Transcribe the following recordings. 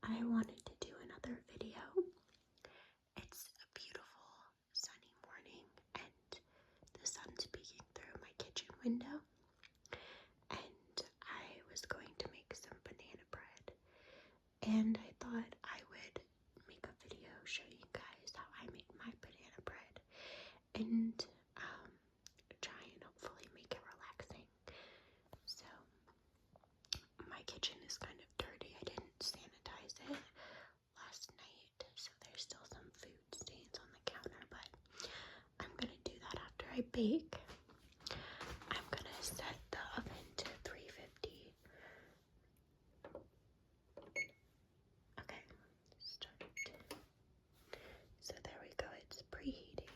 I wanted to do another video. It's a beautiful sunny morning and the sun's peeking through my kitchen window, and I was going to make some banana bread, and I thought I would make a video showing you guys how I make my banana bread and try and hopefully make it relaxing. So my kitchen is kind of dirty. I didn't sanitize it last night, so there's still some food stains on the counter, but I'm gonna do that after I bake. I'm gonna set the oven to 350. Okay, start. So there we go, it's preheating.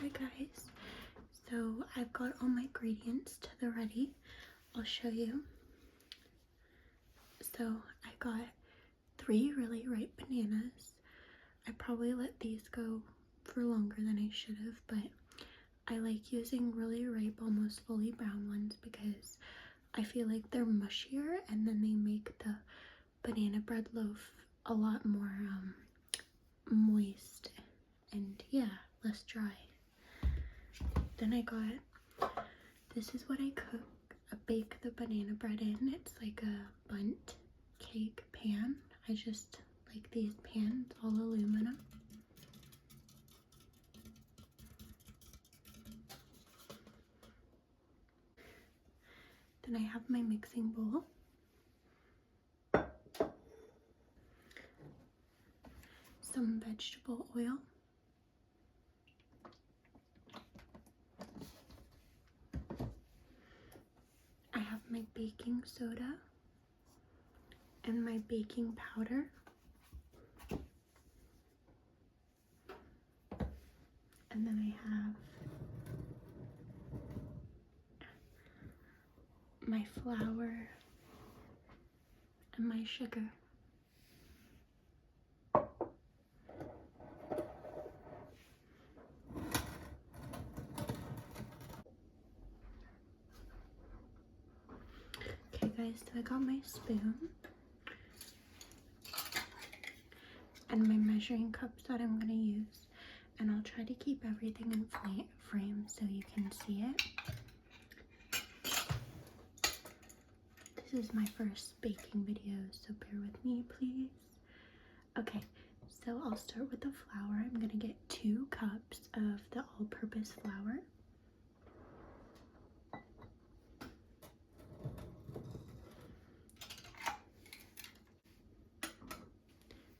Hi guys, so I've got all my ingredients to the ready. I'll show you. So I got 3 really ripe bananas. I probably let these go for longer than I should have, but I like using really ripe, almost fully brown ones because I feel like they're mushier and then they make the banana bread loaf a lot more moist and yeah, less dry. Then I got, this is what I bake the banana bread in. It's like a bundt cake pan. I just like these pans, all aluminum. Then I have my mixing bowl. Some vegetable oil. I have my baking soda and my baking powder. And then I have my flour and my sugar. Okay guys, so I got my spoon and my measuring cups that I'm gonna use, and I'll try to keep everything in frame so you can see it. This is my first baking video, so bear with me please. Okay, so I'll start with the flour. I'm gonna get 2 cups of the all-purpose flour.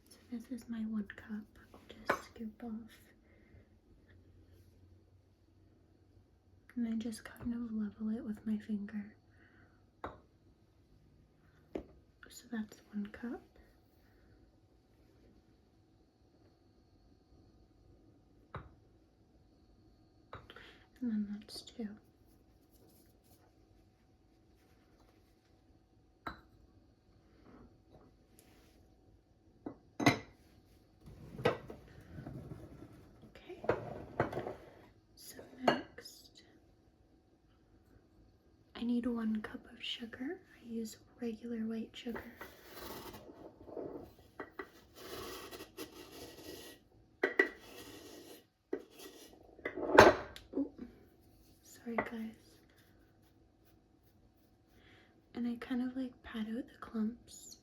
So this is my 1 cup. I'll just scoop off. And then just kind of level it with my finger. So that's 1 cup. And then that's 2. Okay. So next, I need 1 cup of sugar. I use regular white sugar. Oh, sorry guys. And I kind of like pat out the clumps,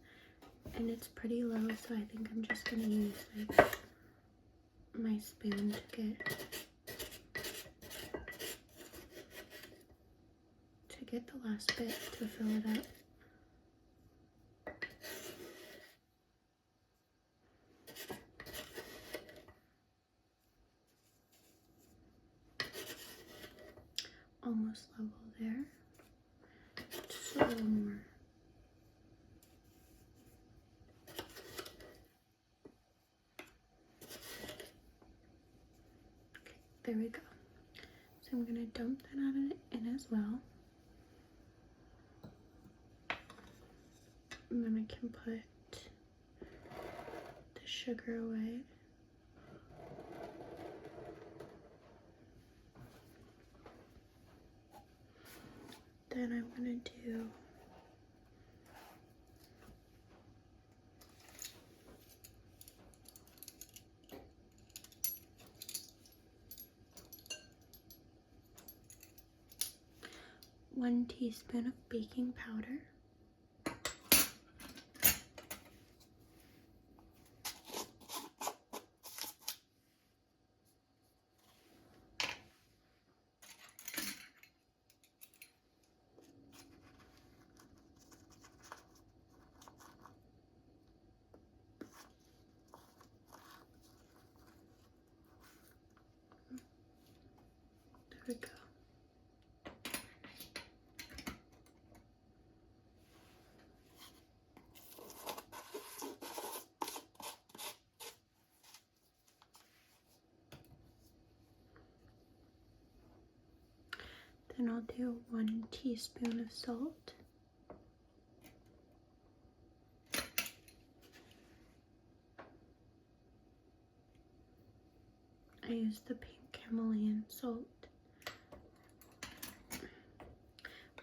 and it's pretty low, so I think I'm just gonna use like my spoon to get the last bit to fill it up. Almost level there. Just a little more. Okay, there we go. So I'm gonna dump that out in as well. And then I can put sugar away. Then I'm gonna do one teaspoon of baking powder. There we go. Then I'll do 1 teaspoon of salt. I use the pink Himalayan salt.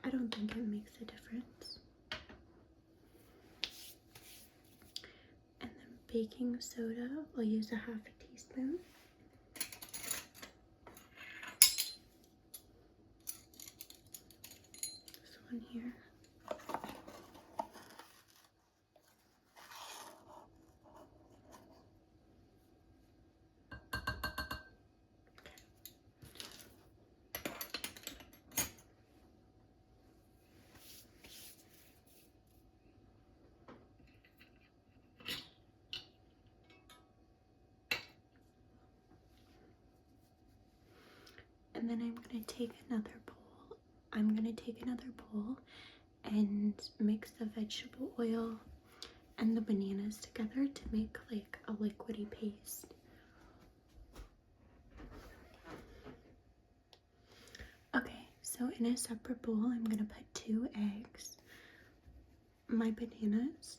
I don't think it makes a difference. And then baking soda, I'll use a 1/2 teaspoon. This one here. And then I'm gonna take another bowl. And mix the vegetable oil and the bananas together to make like a liquidy paste. Okay, so in a separate bowl, I'm gonna put 2 eggs, my bananas,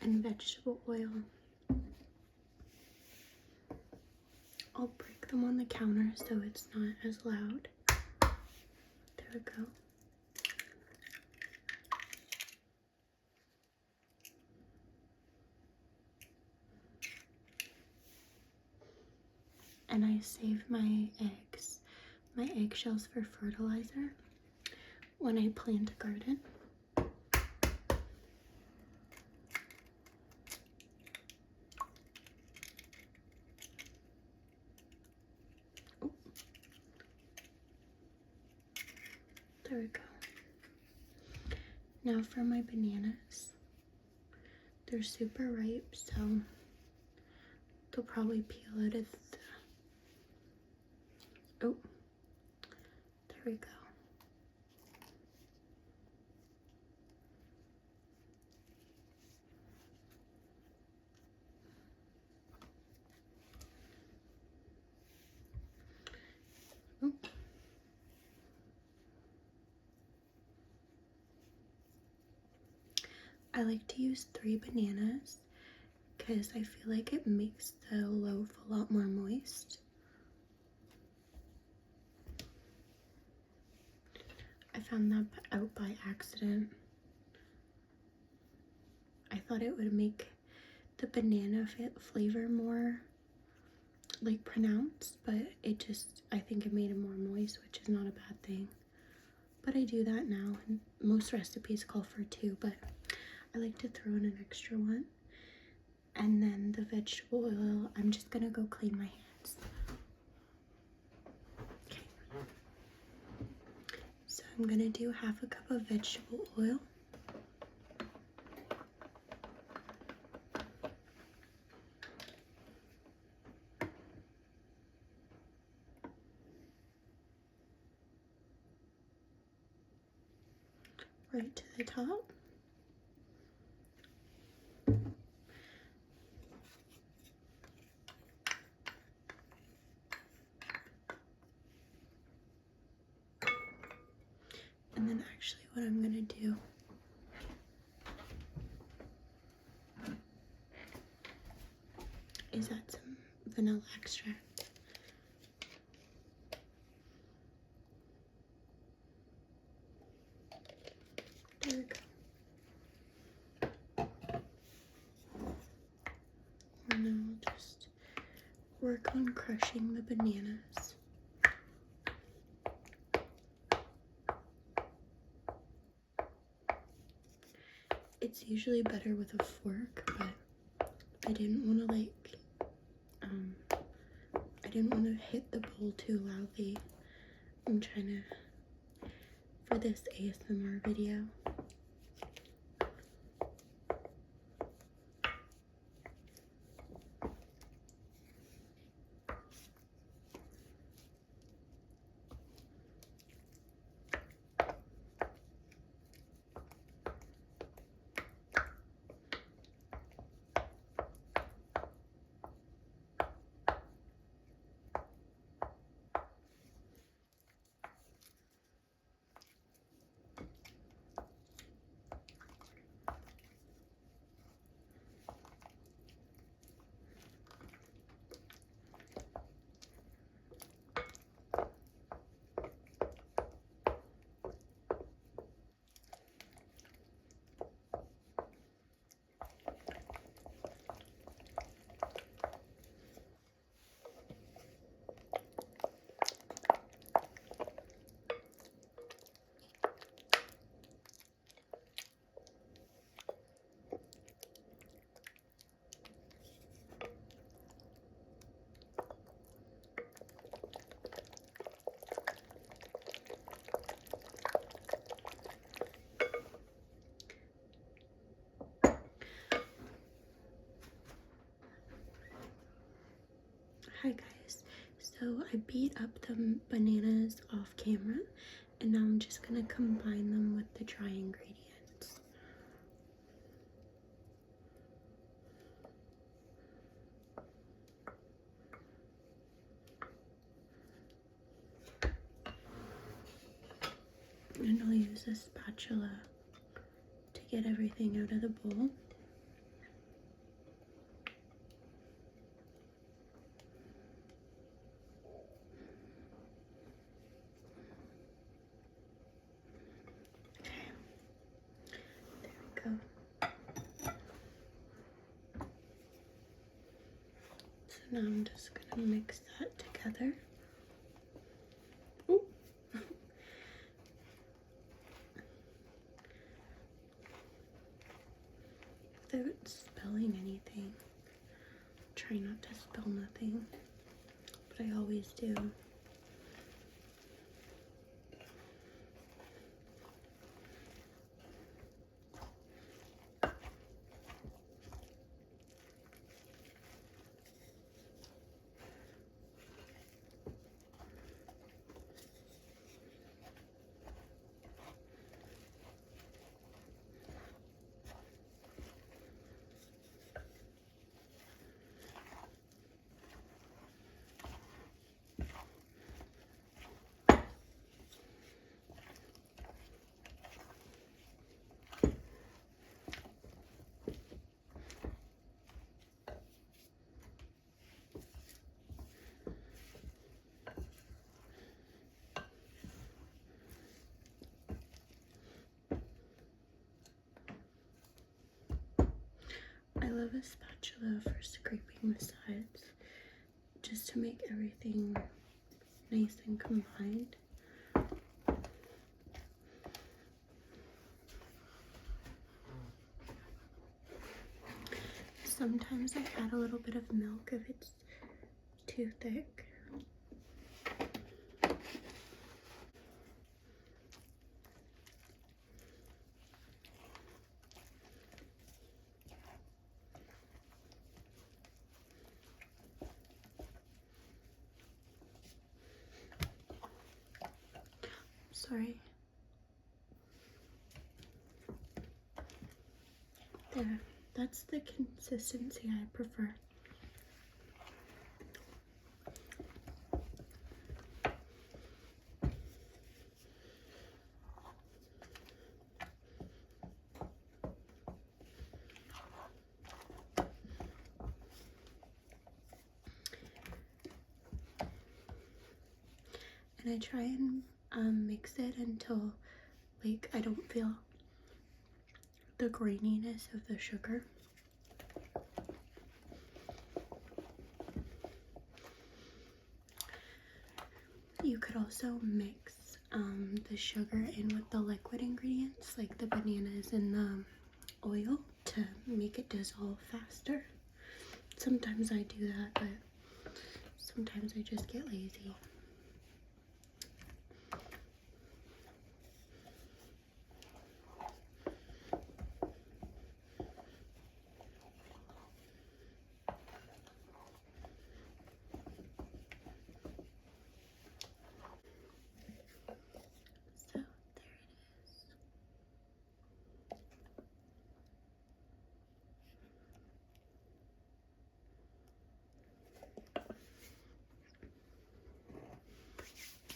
and vegetable oil. I'll break them on the counter so it's not as loud. There we go. And I save my eggshells for fertilizer when I plant a garden. Oh. There we go. Now for my bananas. They're super ripe, so they'll probably peel out of the... Oh, there we go. Oh. I like to use 3 bananas because I feel like it makes the loaf a lot more moist. I found that out by accident. I thought it would make the banana flavor more like pronounced, but it just, I think it made it more moist, which is not a bad thing. But I do that now, and most recipes call for 2, but I like to throw in an extra one. And then the vegetable oil, I'm just gonna go clean my hands. Okay. So I'm gonna do 1/2 cup of vegetable oil. Right to the top. And then actually what I'm gonna do is add some vanilla extract. There we go. And now I'll just work on crushing the bananas. It's usually better with a fork, but I didn't want to I didn't want to hit the bowl too loudly. I'm trying to, for this ASMR video. Hi guys, so I beat up the bananas off camera and now I'm just going to combine them with the dry ingredients. And I'll use a spatula to get everything out of the bowl. Go. So now I'm just gonna mix that together. Ooh. Without spilling anything. Try not to spill nothing, but I always do. I love a spatula for scraping the sides, just to make everything nice and combined. Sometimes I add a little bit of milk if it's too thick. Sorry. There, that's the consistency I prefer. and I try and mix it until like I don't feel the graininess of the sugar. You could also mix the sugar in with the liquid ingredients like the bananas and the oil to make it dissolve faster. Sometimes I do that, but sometimes I just get lazy. So there it is.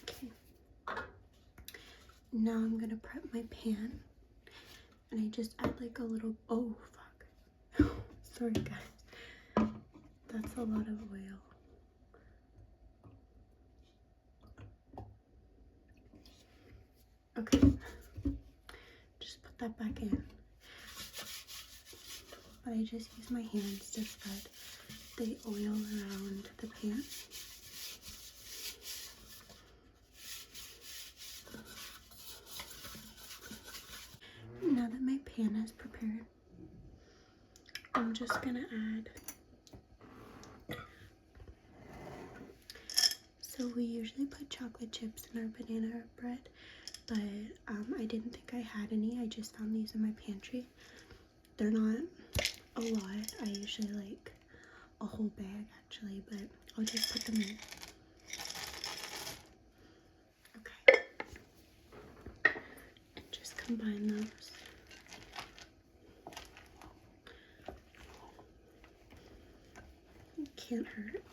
Okay. Now I'm gonna prep my pan, and I just add like a little, oh fuck. Sorry guys. That's a lot of oil. Okay. Just put that back in. But I just use my hands to spread the oil around the pan. Now that my pan is prepared, I'm just gonna add, so we usually put chocolate chips in our banana bread, but I didn't think I had any. I just found these in my pantry. They're not a lot. I usually like a whole bag actually, but I'll just put them in. Okay. And just combine those. Can't hurt.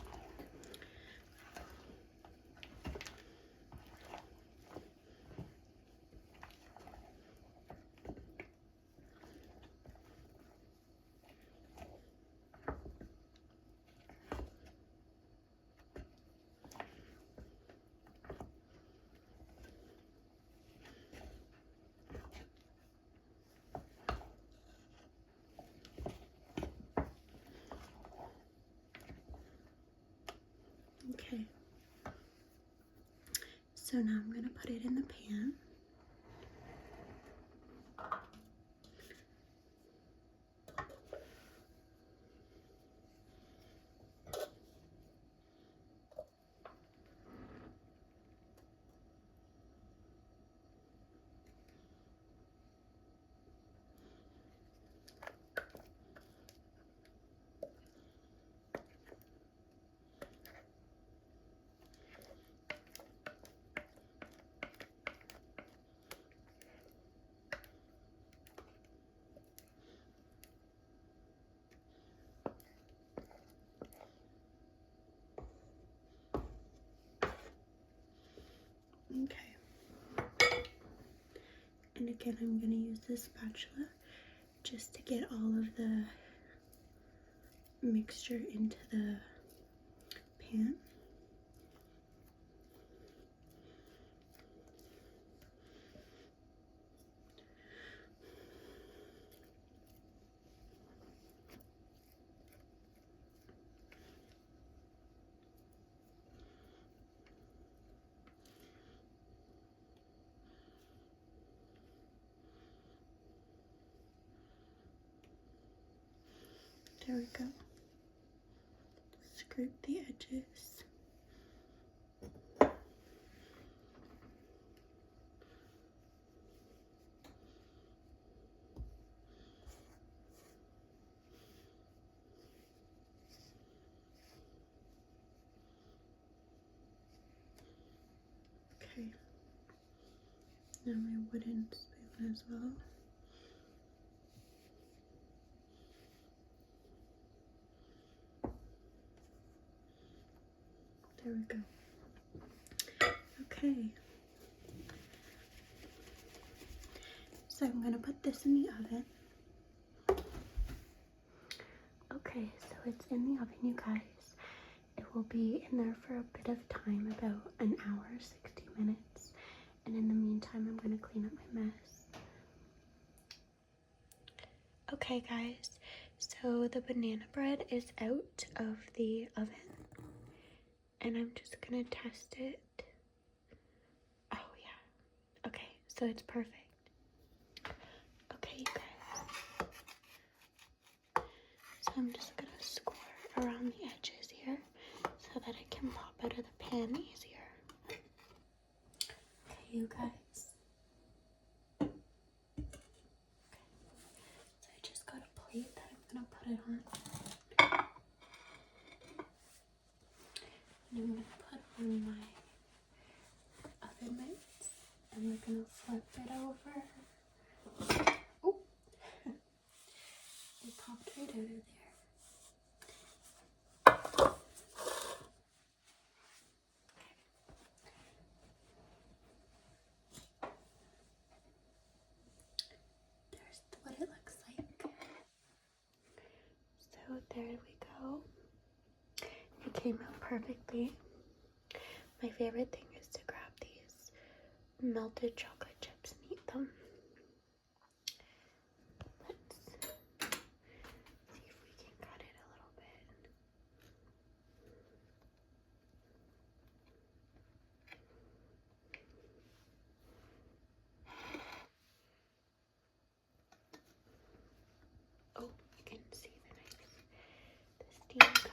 Okay. So now I'm gonna put it in the pan. Okay. And again, I'm going to use this spatula just to get all of the mixture into the pan. There we go. Scrape the edges. Okay. Now my wooden spoon as well. There we go. Okay. So I'm gonna put this in the oven. Okay, so it's in the oven, you guys. It will be in there for a bit of time, about an hour, 60 minutes. And in the meantime, I'm going to clean up my mess. Okay, guys, so the banana bread is out of the oven. And I'm just going to test it. Oh, yeah. Okay, so it's perfect. Okay, you guys. So I'm just going to squirt around the edges here so that it can pop out of the pan easier. Okay, you guys. Okay. So I just got a plate that I'm going to put it on. And I'm going to put on my oven mitts. And we're going to flip it over. Oh! It popped right out of there. There's what it looks like. So there we go. It came out perfectly. My favorite thing is to grab these melted chocolate chips and eat them. Let's see if we can cut it a little bit. Oh, you can see the steam